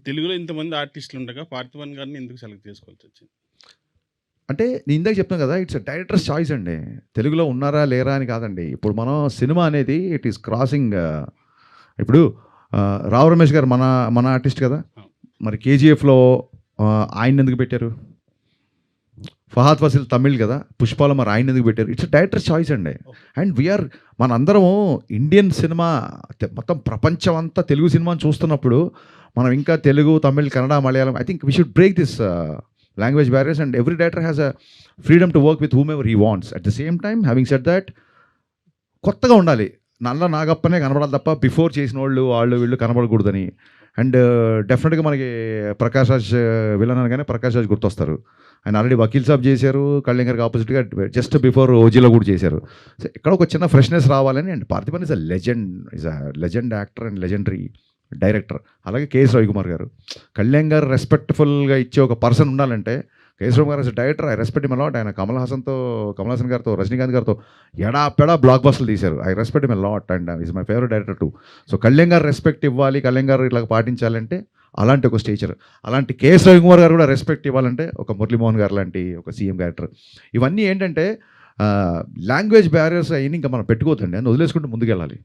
తెలుగులో ఇంతమంది ఆర్టిస్టులు ఉండగా పార్థిబన్ గారిని ఎందుకు సెలెక్ట్ చేసుకోవాల్సొచ్చింది? అంటే నేను ఇందాక చెప్తాను కదా! ఇట్స్ డైరెక్టర్స్ చాయిస్ అండి. తెలుగులో ఉన్నారా? లేరా? అని కాదండి. ఇప్పుడు మనం సినిమా అనేది ఇట్ ఈస్ క్రాసింగ్ ఇప్పుడు 'రావు రమేష్' గారు మన మన ఆర్టిస్ట్ కదా! అవును. మరి 'కేజీఎఫ్‌లో' ఆయన్నెందుకు పెట్టారు? 'ఫహద్ ఫాసిల్' తమిళ్ కదా! 'పుష్పలో' మరి ఆయన్నెందుకు పెట్టారు? ఇట్స్ డైరెక్టర్స్ చాయిస్ అండి. ఓకే. అండ్ వీఆర్ మనందరము ఇండియన్ సినిమా మొత్తం ప్రపంచం అంతా తెలుగు సినిమాని చూస్తున్నప్పుడు, మనం ఇంకా Telugu, Tamil, Kannada, Malayalam I think we should break this language barriers and every director has a freedom to work with whom ever he wants. At the same time having said that కొత్తగా ఉండాలి. నల్ల నాగప్పనే కనపడాలి తప్ప బిఫోర్ చేసినోళ్ళు వాళ్ళు వీళ్ళు కనపడకూడదని. అండ్ డెఫినెట్‌గా మనకి 'ప్రకాష్ రాజ్' విలన్ అనగానే 'ప్రకాష్ రాజ్' గుర్తొస్తారు. ఆయన ఆల్రెడీ 'వకీల్ సాబ్' చేశారు. 'కళ్యాణ్' గారికి ఆపోజిట్‌గా జస్ట్ బిఫోర్ 'ఓజీలో' కూడా చేశారు. సో ఇక్కడ ఒక చిన్న ఫ్రెష్‌నెస్ రావాలని and Parthiban is a legend actor and legendary director. అలాగే 'కేఎస్ రవికుమార్' గారు. 'కళ్యాణ్' గారు రెస్పెక్ట్‌ఫుల్‌గా ఇచ్చే ఒక పర్సన్ ఉండాలంటే 'KS Ravikumar' as a director I respect him a lot. ఆయన కమల్ హాసన్ గారితో, రజనీకాంత్ గారితో ఎడాపెడా బ్లాక్ బస్టర్లు తీశారు. I respect him a lot and is my favourite director two. So 'Kalyan' గారు రెస్పెక్ట్ ఇవ్వాలి, 'కళ్యాణ్' గారు ఇట్లా పాటించాలంటే అలాంటి ఒక స్టేచర్. అలాంటి 'కేఎస్ రవికుమార్' గారు కూడా రెస్పెక్ట్ ఇవ్వాలంటే ఒక 'మురళీమోహన్' గారు లాంటి ఒక సీఎం క్యారెక్టర్. ఇవన్నీ ఏంటంటే లాంగ్వేజ్ బ్యారియర్స్ అయన్నీ ఇంకా మనం పెట్టుకోవద్దండి. అని వదిలేసుకుంటూ ముందుకెళ్ళాలి.